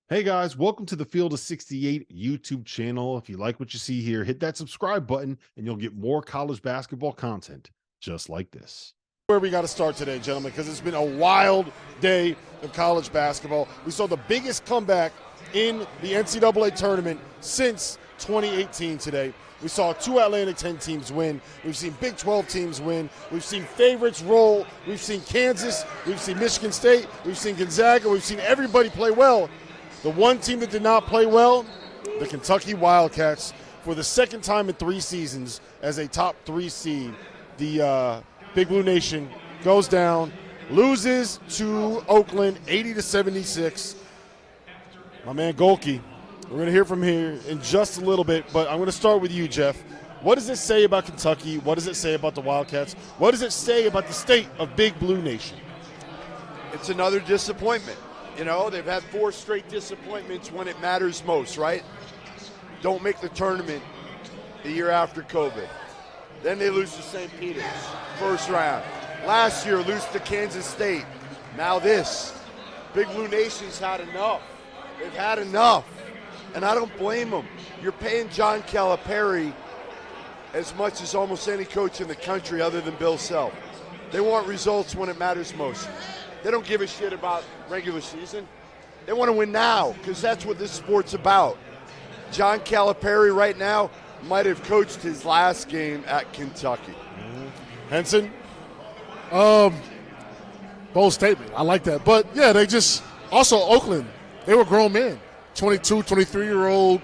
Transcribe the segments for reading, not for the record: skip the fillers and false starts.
Hey guys, welcome to the Field of 68 YouTube channel. If you like what you see here, hit that subscribe button and you'll get more college basketball content just like this. Where we got to start today, gentlemen, because it's been a wild day of college basketball. We saw the biggest comeback in the NCAA tournament since 2018 today. We saw 2 Atlantic 10 teams win. We've seen Big 12 teams win. We've seen favorites roll. We've seen Kansas. We've seen Michigan State. We've seen Gonzaga. We've seen everybody play well. The one team that did not play well, the Kentucky Wildcats, for the second time in 3 seasons as a top 3 seed. The Big Blue Nation goes down, loses to Oakland 80-76. My man Golke, we're going to hear from here in just a little bit, but I'm going to start with you, Jeff. What does it say about Kentucky? What does it say about the Wildcats? What does it say about the state of Big Blue Nation? It's another disappointment. You know, they've had 4 straight disappointments when it matters most, right? Don't make the tournament the year after COVID. Then they lose to St. Peter's, first round. Last year, lose to Kansas State. Now this. Big Blue Nation's had enough. They've had enough. And I don't blame them. You're paying John Calipari as much as almost any coach in the country other than Bill Self. They want results when it matters most. They don't give a shit about regular season. They want to win now because that's what this sport's about. John Calipari right now might have coached his last game at Kentucky. Henson? Bold statement. I like that. But, yeah, they just – also Oakland, they were grown men, 22, 23-year-old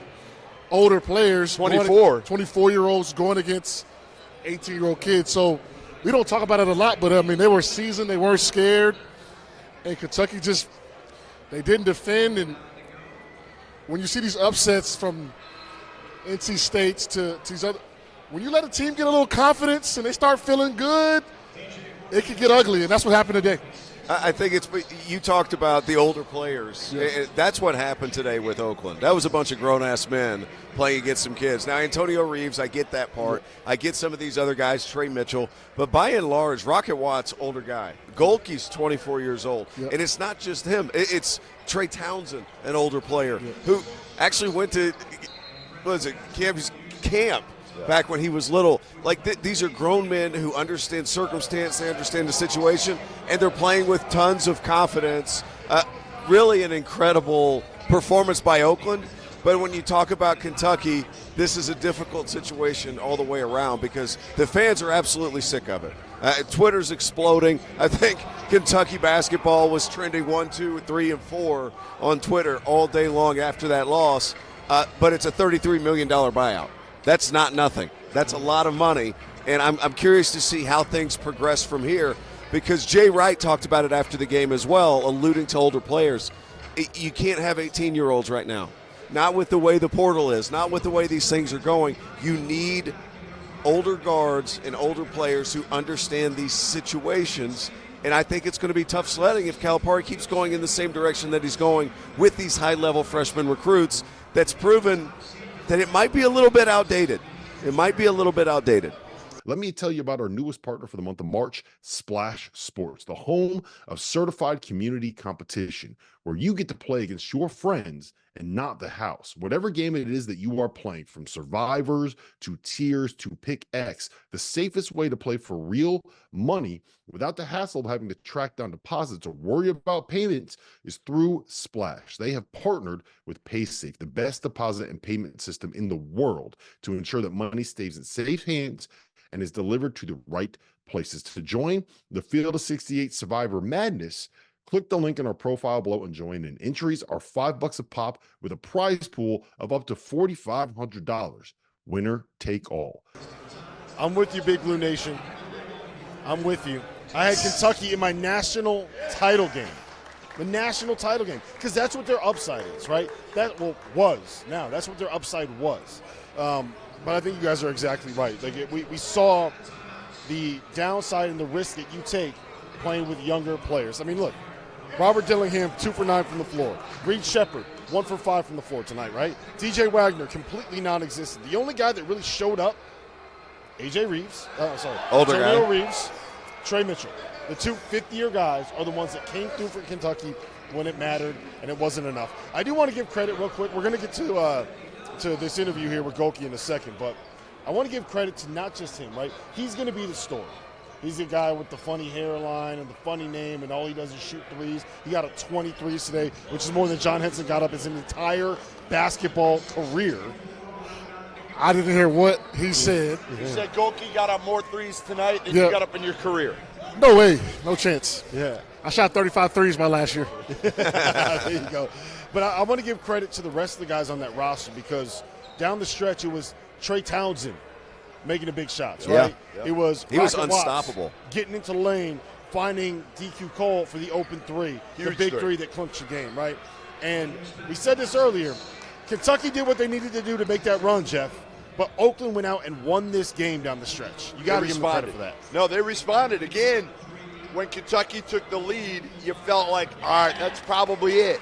older players. 24. 24-year-olds going against 18-year-old kids. So we don't talk about it a lot, but, I mean, they were seasoned. They weren't scared. And Kentucky just – they didn't defend. And when you see these upsets from NC States to these other – when you let a team get a little confidence and they start feeling good, it can get ugly, and that's what happened today. I think it's – you talked about the older players. Yeah. That's what happened today with Oakland. That was a bunch of grown-ass men playing against some kids. Now, Antonio Reeves, I get that part. I get some of these other guys, Trey Mitchell. But by and large, Rocket Watt's older guy. Golke's 24 years old. Yep. And it's not just him. It's Trey Townsend, an older player, who actually went to – what is it, camp. Back when he was little. Like, these are grown men who understand circumstance, they understand the situation, and they're playing with tons of confidence. Really an incredible performance by Oakland. But when you talk about Kentucky, this is a difficult situation all the way around because the fans are absolutely sick of it. Twitter's exploding. I think Kentucky basketball was trending 1, 2, 3, and 4 on Twitter all day long after that loss. But it's a $33 million buyout. That's not nothing. That's a lot of money, and I'm curious to see how things progress from here because Jay Wright talked about it after the game as well, alluding to older players. You can't have 18-year-olds right now. Not with the way the portal is, not with the way these things are going. You need older guards and older players who understand these situations, and I think it's going to be tough sledding if Calipari keeps going in the same direction that he's going with these high-level freshman recruits that's proven – that it might be a little bit outdated. It might be a little bit outdated. Let me tell you about our newest partner for the month of March, SplashSports, the home of certified community competition, where you get to play against your friends and not the house. Whatever game it is that you are playing, from survivors to tiers to pick X, the safest way to play for real money without the hassle of having to track down deposits or worry about payments is through Splash. They have partnered with PaySafe, the best deposit and payment system in the world, to ensure that money stays in safe hands and is delivered to the right places. To join the Field of 68 Survivor Madness, click the link in our profile below and join in. Entries are $5 a pop with a prize pool of up to $4,500. Winner take all. I'm with you, Big Blue Nation. I'm with you. I had Kentucky in my national title game. The national title game. Because that's what their upside is, right? That was. Now, that's what their upside was. But I think you guys are exactly right. Like we saw the downside and the risk that you take playing with younger players. I mean, look, Robert Dillingham, 2 for 9 from the floor. Reed Shepherd, 1 for 5 from the floor tonight, right? DJ Wagner, completely non-existent. The only guy that really showed up, AJ Reeves, older guy. Reeves, Trey Mitchell. The 2 fifth-year guys are the ones that came through for Kentucky when it mattered, and it wasn't enough. I do want to give credit real quick. We're going to get to this interview here with Golke in a second, but I want to give credit to not just him, right? He's going to be the story. He's the guy with the funny hairline and the funny name, and all he does is shoot threes. He got up 23s today, which is more than John Henson got up his entire basketball career. I didn't hear what he said. He said Golke got up more threes tonight than you got up in your career. No way. No chance. Yeah. I shot 35 threes my last year. There you go. But I want to give credit to the rest of the guys on that roster, because down the stretch it was Trey Townsend making the big shots, right? Yeah. It was he was Rocket unstoppable. Watts getting into the lane, finding DQ Cole for the open three, the big three that clinched the game, right? And we said this earlier, Kentucky did what they needed to do to make that run, Jeff. But Oakland went out and won this game down the stretch. You got to give them credit for that. No, they responded. Again, when Kentucky took the lead, you felt like, all right, that's probably it.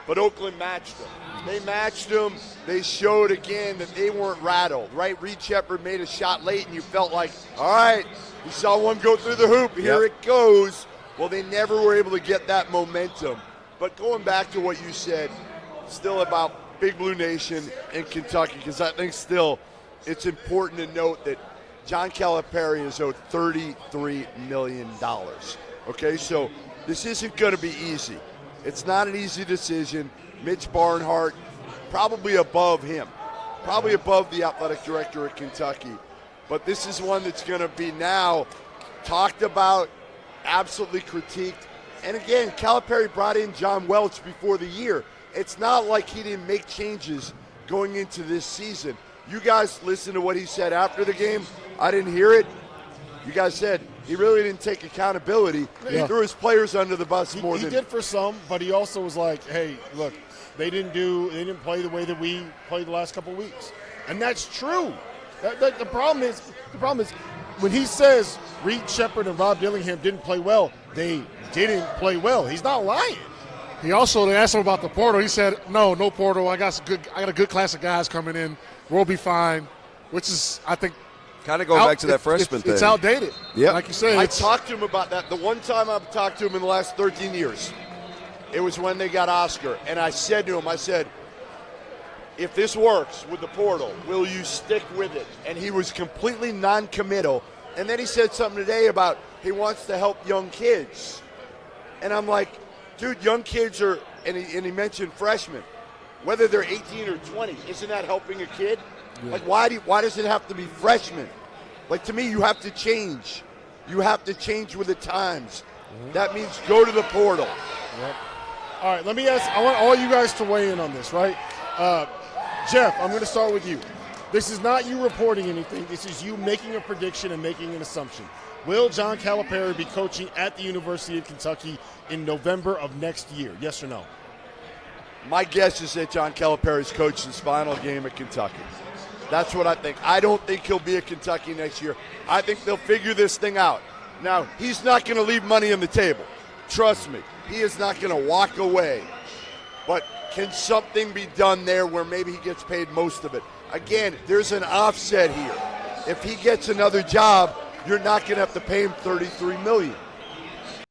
But Oakland matched them. They matched them. They showed again that they weren't rattled, right? Reed Shepherd made a shot late, and you felt like, all right, you saw one go through the hoop. Here it goes. Well, they never were able to get that momentum. But going back to what you said, still about Big Blue Nation in Kentucky, because I think still it's important to note that John Calipari is owed $33 million. Okay, so this isn't going to be easy. It's not an easy decision. Mitch Barnhart, probably above him, probably above the athletic director of Kentucky. But this is one that's going to be now talked about, absolutely critiqued. And again, Calipari brought in John Welch before the year. It's not like he didn't make changes going into this season. You guys listen to what he said after the game. I didn't hear it. You guys said he really didn't take accountability. He threw his players under the bus more than he did for some, but he also was like, hey, look, they didn't play the way that we played the last couple of weeks. And that's true. The problem is when he says Reed Shepherd and Rob Dillingham didn't play well, they didn't play well. He's not lying. They asked him about the portal. He said, no portal. I got a good class of guys coming in. We'll be fine, which is, I think, kind of going back to that freshman thing. It's outdated. Yeah. Like you said. I talked to him about that. The one time I've talked to him in the last 13 years, it was when they got Oscar. And I said to him, if this works with the portal, will you stick with it? And he was completely non-committal. And then he said something today about he wants to help young kids. And I'm like, dude, young kids are, and he mentioned freshmen, whether they're 18 or 20, isn't that helping a kid? Yeah. Like, why does it have to be freshmen? Like, to me, you have to change. You have to change with the times. Mm-hmm. That means go to the portal. Yep. All right, let me ask, I want all you guys to weigh in on this, right? Jeff, I'm going to start with you. This is not you reporting anything. This is you making a prediction and making an assumption. Will John Calipari be coaching at the University of Kentucky in November of next year? Yes or no? My guess is that John Calipari's coached his final game at Kentucky. That's what I think. I don't think he'll be at Kentucky next year. I think they'll figure this thing out. Now, he's not going to leave money on the table. Trust me. He is not going to walk away. But can something be done there where maybe he gets paid most of it? Again, there's an offset here. If he gets another job, you're not going to have to pay him $33 million.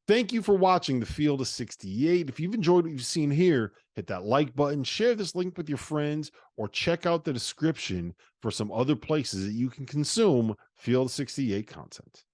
Thank you for watching the Field of 68. If you've enjoyed what you've seen here, hit that like button, share this link with your friends, or check out the description for some other places that you can consume Field of 68 content.